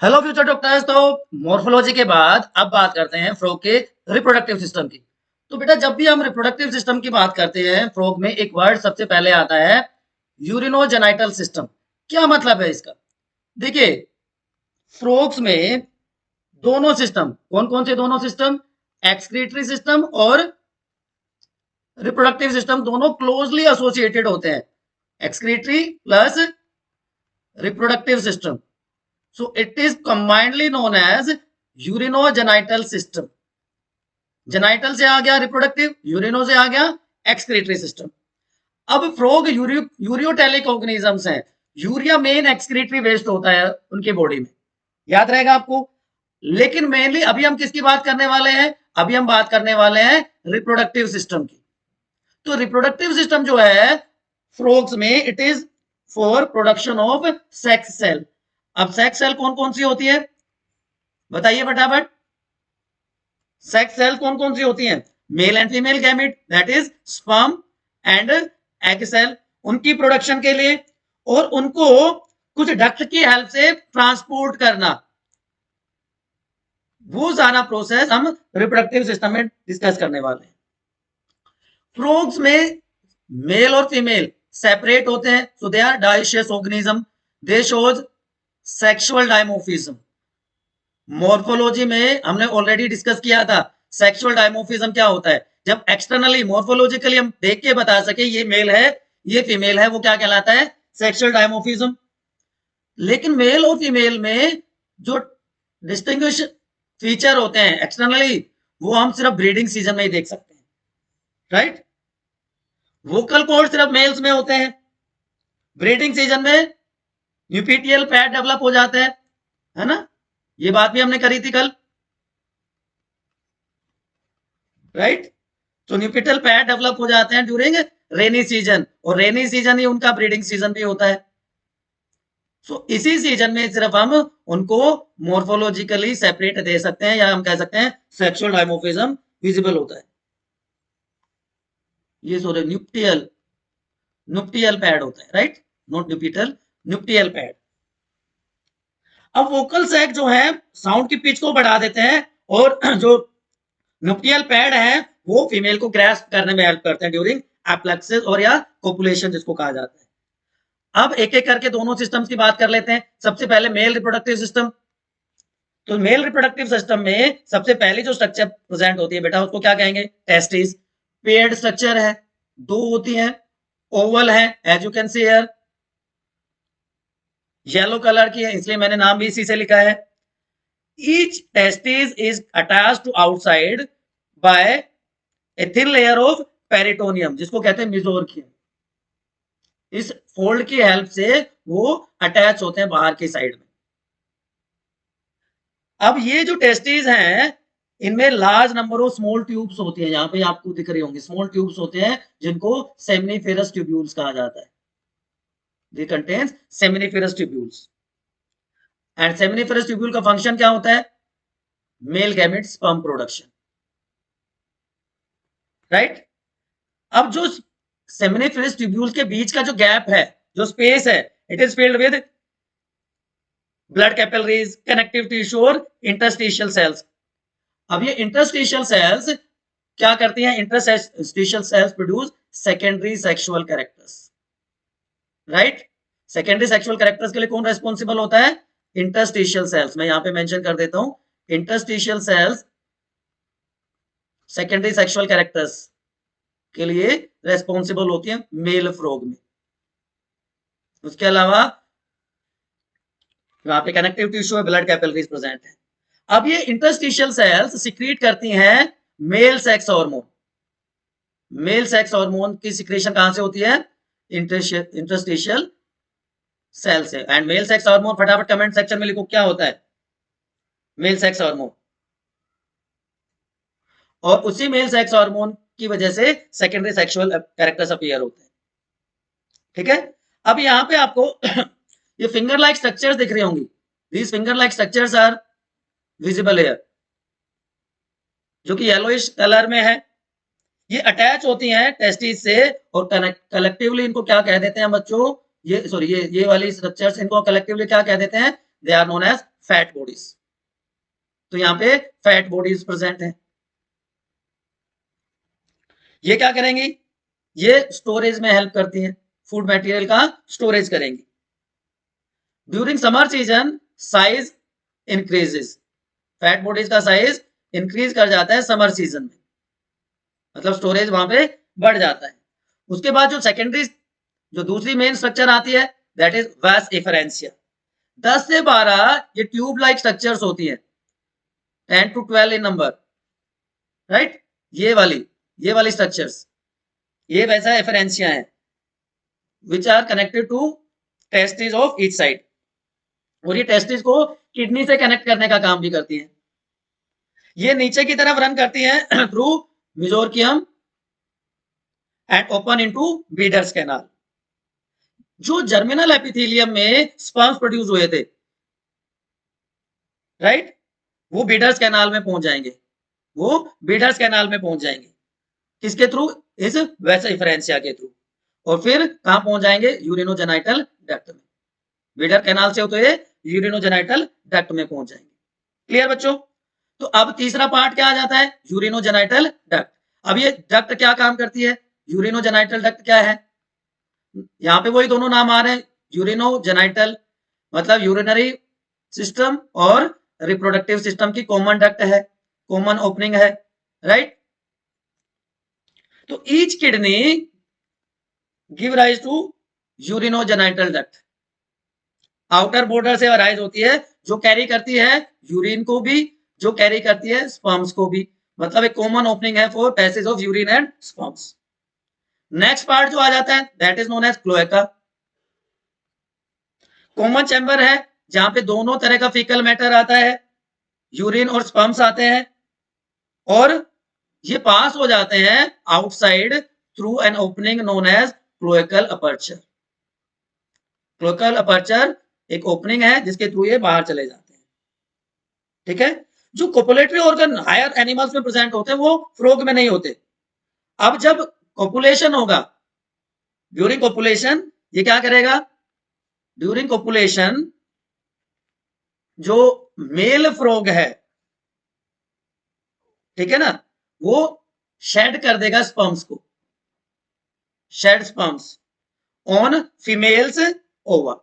Hello future doctors. तो morphology के बाद अब बात करते हैं फ्रॉग के रिप्रोडक्टिव सिस्टम की। तो बेटा जब भी हम रिप्रोडक्टिव सिस्टम की बात करते हैं फ्रॉग में एक वर्ड सबसे पहले आता है यूरिनोजेनाइटल सिस्टम। क्या मतलब है इसका? देखिए, फ्रॉग्स में दोनों सिस्टम कौन कौन से दोनों सिस्टम, एक्सक्रीटरी सिस्टम और रिप्रोडक्टिव सिस्टम, दोनों क्लोजली एसोसिएटेड होते हैं। Excretory plus reproductive system, so it is combinedly known as urinogenital system। Genital से आ गया रिप्रोडक्टिव, यूरिनो से आ गया एक्सक्रीटरी सिस्टम। अब फ्रॉग यूरियोटेलिक ऑर्गेनिजम्स हैं। यूरिया मेन एक्सक्रीटरी वेस्ट होता है उनके बॉडी में, याद रहेगा आपको। लेकिन मेनली अभी हम किसकी बात करने वाले हैं? अभी हम बात करने वाले हैं रिप्रोडक्टिव सिस्टम की। तो रिप्रोडक्टिव सिस्टम जो है फ्रॉग्स में, it is for production of sex cell. अब सेक्स सेल कौन कौन सी होती है बताइए फटाफट। सेक्स सेल कौन कौन सी होती हैं? Male and female gamete, that is sperm and egg cell, उनकी प्रोडक्शन के लिए और उनको कुछ डक्ट की हेल्प से ट्रांसपोर्ट करना, वो सारा प्रोसेस हम रिप्रोडक्टिव सिस्टम में डिस्कस करने वाले हैं। फ्रॉग्स में मेल और फीमेल सेपरेट होते हैं, so they are dioecious organism, they shows sexual dimorphism. Morphology में हमने ऑलरेडी डिस्कस किया था सेक्सुअल डायमोफिज्म क्या होता है। जब एक्सटर्नली मॉर्फोलॉजिकली हम देख के बता सके ये मेल है ये फीमेल है, वो क्या कहलाता है? Sexual dimorphism. लेकिन मेल और फीमेल में जो डिस्टिंग्विश फीचर होते हैं एक्सटर्नली, वो हम सिर्फ ब्रीडिंग सीजन में ही देख सकते हैं, राइट। वोकल कॉर्ड सिर्फ मेल्स में होते हैं, ब्रीडिंग सीजन में न्यूपीटियल पैड डेवलप हो जाता है ना। ये बात भी हमने करी थी कल, राइट। तो न्यूपिटल पैड डेवलप हो जाते हैं ड्यूरिंग रेनी सीजन, और रेनी सीजन ही उनका ब्रीडिंग सीजन भी होता है। सो इसी सीजन में सिर्फ हम उनको मॉर्फोलॉजिकली सेपरेट दे सकते हैं, या हम कह सकते हैं सेक्सुअल डायमोफिज्म विजिबल होता है। ये सॉरी न्यूप्टियल पैड होता है, राइट, नॉट न्यूपिटल, न्यूप्टियल पैड। अब वोकल सैक जो है साउंड की पिच को बढ़ा देते हैं, और जो न्यूक्लियल पैड है वो फीमेल को ग्रैस्प करने में हेल्प करते हैं ड्यूरिंग एप्लेक्सिस और या कोपुलेशन जिसको कहा जाता है। अब एक एक करके दोनों सिस्टम्स की बात कर लेते हैं। सबसे पहले मेल रिप्रोडक्टिव सिस्टम। तो मेल रिप्रोडक्टिव सिस्टम में सबसे पहले जो स्ट्रक्चर प्रेजेंट होती है बेटा उसको क्या कहेंगे? टेस्टिस। पेयर्ड स्ट्रक्चर है, दो होती है, ओवल है, as you can see here, yellow colour की है इसलिए मैंने नाम भी इसी से लिखा है। Each testis is attached to outside by a thin layer of peritoneum, जिसको कहते हैं मेसोर्कियम। इस फोल्ड की हेल्प से वो अटैच होते हैं बाहर की साइड में। अब ये जो टेस्टिस हैं इनमें large number of small tubes होती हैं, यहाँ पे आपको दिख रही होंगी स्मॉल ट्यूब्स होते हैं जिनको सेमिनिफेरस ट्यूब्यूल्स कहा जाता है। They contains seminiferous tubules, and seminiferous tubule का फंक्शन क्या होता है? Male gamete sperm production, right. अब जो सेमिनिफेरस ट्यूब्यूल के बीच का जो गैप है, जो स्पेस है, it is filled with blood capillaries, connective tissue और इंटरस्टिशियल सेल्स। अब ये इंटरस्टिशियल सेल्स क्या करती हैं? Interstitial cells produce secondary sexual characters, right. Secondary sexual characters के लिए कौन रेस्पॉन्सिबल होता है? Interstitial cells. मैं यहां पे मेंशन कर देता हूं, interstitial cells secondary sexual characters के लिए रेस्पॉन्सिबल होती है मेल फ्रॉग में। उसके अलावा वहां पे कनेक्टिव टिश्यू है, ब्लड कैपिलरीज प्रेजेंट है। अब ये इंटरस्टिशियल सेल्स सिक्रीट करती हैं male sex hormone. Male sex hormone की सिक्रीशन कहां से होती है? इंटरस्टिशियल सेल से। एंड मेल सेक्स हार्मोन, फटाफट कमेंट सेक्शन में लिखो क्या होता है मेल सेक्स हार्मोन। और उसी मेल सेक्स हार्मोन की वजह से सेकेंडरी सेक्सुअल कैरेक्टर्स अपीयर होते हैं, ठीक है। अब यहां पे आपको ये फिंगर लाइक स्ट्रक्चर्स दिख रही होंगी, these finger like structures are visible here, जो कि येलोइश कलर में है। ये अटैच होती हैं टेस्टिस से, और कलेक्टिवली इनको क्या कह देते हैं बच्चों? ये सॉरी ये वाली स्ट्रक्चर्स इनको कलेक्टिवली क्या कह देते हैं? They are known as fat bodies. तो यहां पे फैट बॉडीज प्रेजेंट है। ये क्या करेंगी, ये स्टोरेज में हेल्प करती हैं, फूड मटेरियल का स्टोरेज करेंगी। During summer season size increases, fat bodies का साइज इंक्रीज कर जाता है समर सीजन में, मतलब स्टोरेज वहां पे बढ़ जाता है। उसके बाद जो सेकेंडरी, जो दूसरी मेन स्ट्रक्चर आती है दैट इज वास एफरेंशिया। 10 से 12 ये ट्यूब लाइक स्ट्रक्चर्स होती हैं, 10 to 12 इन नंबर, राइट। ये वाली स्ट्रक्चर्स, ये वैसा एफरेंशिया है which are connected to testis of each side, और ये टेस्टिस को किडनी से कनेक्ट करने का काम भी करती हैं। ये नीचे की तरफ रन करती हैं through mesorchium and open into Bidder's canal. जो जर्मिनल एपिथेलियम में स्पर्म्स प्रोड्यूस हुए थे, राइट, वो बीडर्स कैनाल में पहुंच जाएंगे, वो बीडर्स कैनाल में पहुंच जाएंगे। किसके थ्रू, इस वैसा एफरेंशिया के थ्रू। और फिर कहां पहुंच जाएंगे, यूरिनोजेनाइटल डक्ट में। बीडर कैनाल से होते हुए यूरिनोजेनाइटल डक्ट में पहुंच जाएंगे। क्लियर बच्चों। तो अब तीसरा पार्ट क्या आ जाता है, यूरिनोजेनाइटल डक्ट। अब ये डक्ट क्या काम करती है, यूरिनोजेनाइटल डक्ट क्या है, यहां पे वही दोनों नाम आ रहे हैं, यूरिनोजेनाइटल मतलब यूरिनरी सिस्टम और रिप्रोडक्टिव सिस्टम की कॉमन डक्ट है, कॉमन ओपनिंग है, राइट। तो each kidney give rise to urinogenital duct, outer border से अराइज होती है, जो कैरी करती है यूरिन को भी, जो कैरी करती है स्पर्म्स को भी, मतलब एक कॉमन ओपनिंग है for passage of urine and sperms. Next part जो आ जाता है that is known as cloaca. Common chamber है जहां पे दोनों तरह का फीकल मैटर आता है, यूरिन और स्पर्म्स आते हैं, और ये पास हो जाते हैं outside through an opening known as cloacal aperture. Cloacal aperture एक ओपनिंग है जिसके थ्रू ये बाहर चले जाते हैं, ठीक है। जो कोपुलेटरी ऑर्गन हायर एनिमल्स में प्रेजेंट होते हैं वो फ्रॉग में नहीं होते। अब जब कोपुलेशन होगा, ड्यूरिंग कोपुलेशन ये क्या करेगा, ड्यूरिंग कोपुलेशन जो मेल फ्रॉग है, ठीक है ना, वो शेड कर देगा स्पर्म्स को, शेड स्पर्म्स ऑन फीमेल्स ओवा,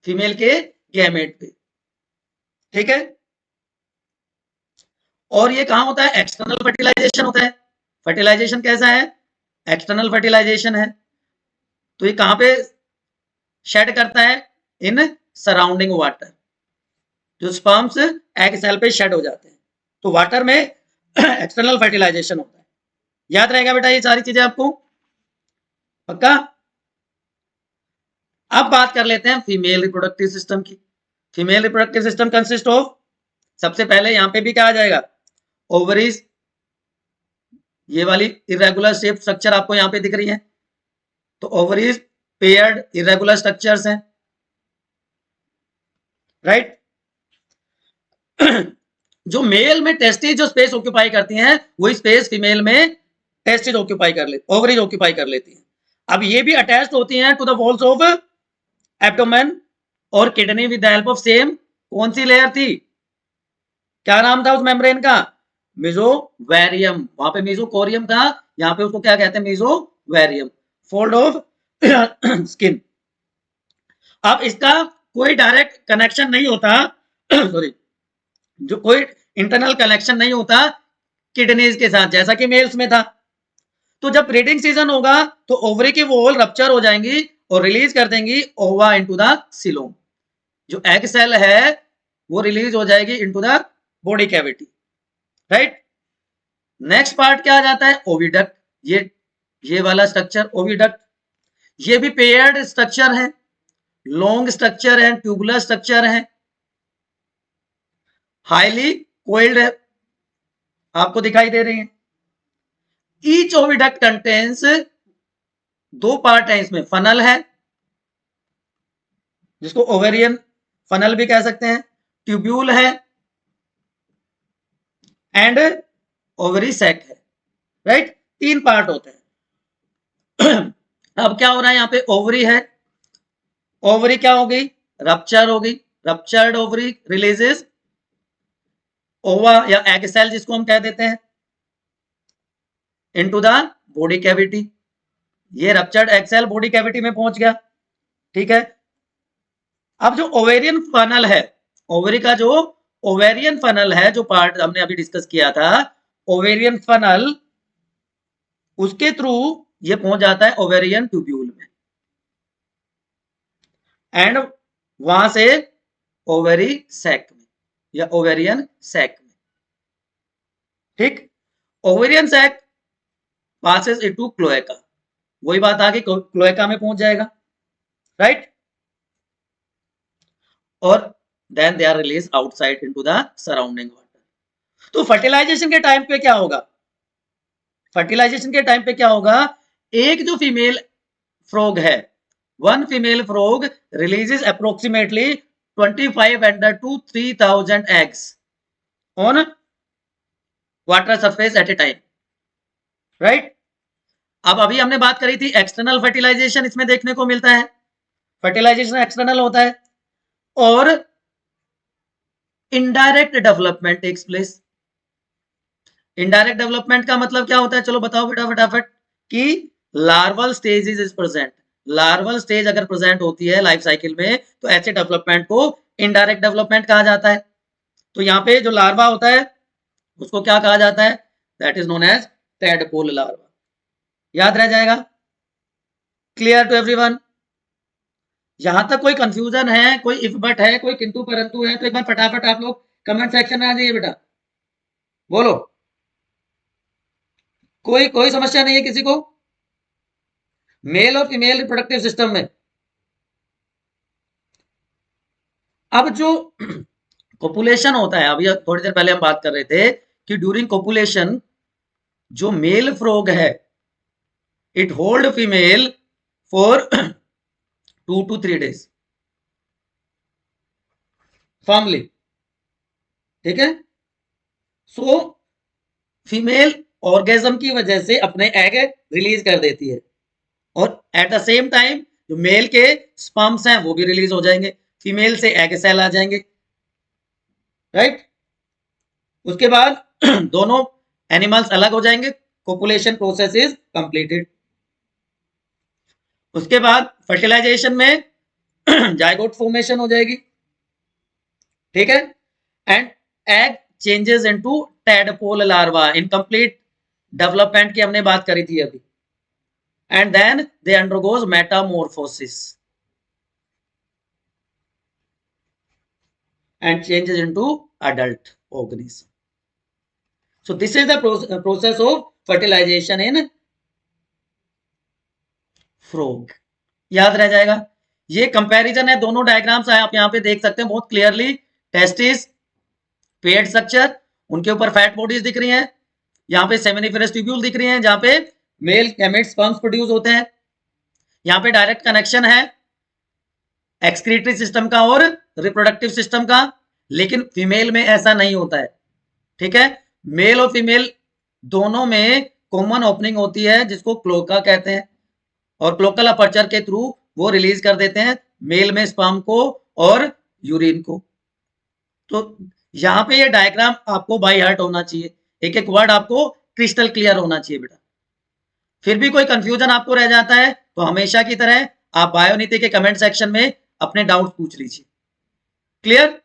फीमेल के गैमेट पे, ठीक है। और ये कहां होता है, एक्सटर्नल फर्टिलाइजेशन होता है। फर्टिलाइजेशन कैसा है, एक्सटर्नल फर्टिलाइजेशन है। तो ये कहां पे शेड करता है, इन सराउंडिंग वाटर, जो स्पर्म्स एग सेल पे शेड हो जाते हैं, तो वाटर में एक्सटर्नल फर्टिलाइजेशन होता है। याद रहेगा बेटा ये सारी चीजें आपको, पक्का। अब बात कर लेते हैं फीमेल रिप्रोडक्टिव सिस्टम की। Female reproductive system consist of, सबसे पहले यहां पे भी क्या आ जाएगा, ओवरीज, ये वाली इरेगुलर शेप स्ट्रक्चर आपको यहां पे दिख रही है, तो ओवरीज पेयर्ड इरेगुलर स्ट्रक्चर्स हैं, राइट। जो मेल में टेस्टिस जो स्पेस ऑक्यूपाई करती हैं, वही स्पेस फीमेल में टेस्टिस ऑक्यूपाई कर लेती, ओवरीज ऑक्यूपाई कर लेती हैं। अब ये भी अटैच्ड होती हैं to the walls of abdomen और kidney with the help of same, कौन सी लेयर थी, क्या नाम था उस मेम्ब्रेन का, मेसोवेरियम। वहां पे मेसोकोरियम था, यहाँ पे उसको क्या कहते हैं, मेसोवेरियम, फोल्ड ऑफ स्किन। अब इसका कोई डायरेक्ट कनेक्शन नहीं होता सॉरी, जो कोई इंटरनल कनेक्शन नहीं होता किडनीज के साथ, जैसा कि मेल्स में था। तो जब ब्रीडिंग सीजन होगा तो ओवरी की वॉल रप्चर हो जाएंगी और रिलीज कर देंगी ओवा इनटू द सिलोम, जो एग सेल है वो रिलीज हो जाएगी into the body cavity, right. Next part क्या आ जाता है, ओविडक्ट। ये वाला स्ट्रक्चर ओविडक्ट, ये भी पेयर्ड स्ट्रक्चर है, लॉन्ग स्ट्रक्चर है, ट्यूबुलर स्ट्रक्चर है, हाईली कोइल्ड है, आपको दिखाई दे रही है। ईच ओविडक्ट कंटेन्स, दो पार्ट है इसमें, फनल है जिसको ओवेरियन फनल भी कह सकते हैं, ट्यूब्यूल है एंड ओवरी सैक है, राइट। तीन पार्ट होते हैं। अब क्या हो रहा है यहाँ पे, ओवरी है, ओवरी क्या हो गई, रप्चर हो गई, रप्चर्ड ओवरी रिलीजेस ओवा या एग सेल जिसको हम कह देते हैं इनटू द बॉडी कैविटी। ये ruptured egg cell body cavity में पहुंच गया, ठीक है। अब जो ओवेरियन फनल है, ओवरी का जो ओवेरियन फनल है, जो पार्ट हमने अभी डिस्कस किया था, ओवेरियन फनल, उसके थ्रू ये पहुंच जाता है ओवेरियन ट्यूब्यूल में एंड वहां से ओवेरी सैक में या ओवेरियन सैक में, ठीक। Ovarian sac passes into cloaca, वही बात आगे क्लोएका में पहुंच जाएगा, राइट। और then they are release outside into the surrounding water. तो फर्टिलाइजेशन के टाइम पे क्या होगा, फर्टिलाइजेशन के टाइम पे क्या होगा, एक जो फीमेल फ्रॉग है, one female frog releases approximately 2500 to 3000 eggs on water surface at A time, right. अब अभी हमने बात करी थी एक्सटर्नल फर्टिलाइजेशन, इसमें देखने को मिलता है, फर्टिलाइजेशन एक्सटर्नल होता है, और indirect development takes place. Indirect development का मतलब क्या होता है, चलो बताओ बेटा फटाफट, कि larval stage is present, larval stage अगर प्रेजेंट होती है लाइफ साइकिल में तो ऐसे डेवलपमेंट को इनडायरेक्ट डेवलपमेंट कहा जाता है। तो यहाँ पे जो लार्वा होता है उसको क्या कहा जाता है, that is known as tadpole larva, याद रह जाएगा। Clear to everyone? यहां तक कोई कंफ्यूजन है, कोई इफ बट है, कोई किंतु परंतु है, तो एक बार फटाफट आप लोग कमेंट सेक्शन में आ जाइए बेटा, बोलो। कोई समस्या नहीं है किसी को मेल और फीमेल रिप्रोडक्टिव सिस्टम में? अब जो कोपुलेशन होता है, अभी थोड़ी देर पहले हम बात कर रहे थे कि ड्यूरिंग कोपुलेशन जो मेल फ्रॉग है it hold female for 2 to 3 days formally, ठीक है। सो फीमेल ऑर्गेजम की वजह से अपने एग रिलीज कर देती है, और एट द सेम टाइम जो मेल के स्पर्म्स हैं वो भी रिलीज हो जाएंगे, फीमेल से एग सेल आ जाएंगे, राइट। उसके बाद दोनों एनिमल्स अलग हो जाएंगे, कोपुलेशन प्रोसेस इज कंप्लीटेड। उसके बाद फर्टिलाइजेशन में जाइगोट फॉर्मेशन हो जाएगी, ठीक है, and egg changes into tadpole larva, incomplete development की हमने बात करी थी अभी, and then they undergoes metamorphosis and changes into adult organism. So this is the process of fertilisation in frog, याद रह जाएगा। ये कंपैरिजन है, दोनों डायग्राम्स आप यहाँ पे देख सकते हैं बहुत क्लियरली। टेस्टिस पेड स्ट्रक्चर, उनके ऊपर फैट बॉडीज दिख रही हैं, यहाँ पे सेमिनिफेरस ट्यूब्यूल दिख रही हैं जहां पे मेल गैमेट्स स्पर्म्स प्रोड्यूस होते हैं। यहाँ पे डायरेक्ट कनेक्शन है एक्सक्रीटरी सिस्टम का और रिप्रोडक्टिव सिस्टम का, लेकिन फीमेल में ऐसा नहीं होता है, ठीक है। मेल और फीमेल दोनों में कॉमन ओपनिंग होती है जिसको क्लोका कहते हैं, और क्लोकल अपर्चर के थ्रू वो रिलीज कर देते हैं मेल में स्पर्म को और यूरिन को। तो यहाँ पे ये डायग्राम आपको बाय हार्ट होना चाहिए, एक एक वर्ड आपको क्रिस्टल क्लियर होना चाहिए बेटा। फिर भी कोई कंफ्यूजन आपको रह जाता है तो हमेशा की तरह आप बायोनीति के कमेंट सेक्शन में अपने डाउट पूछ लीजिए। क्लियर?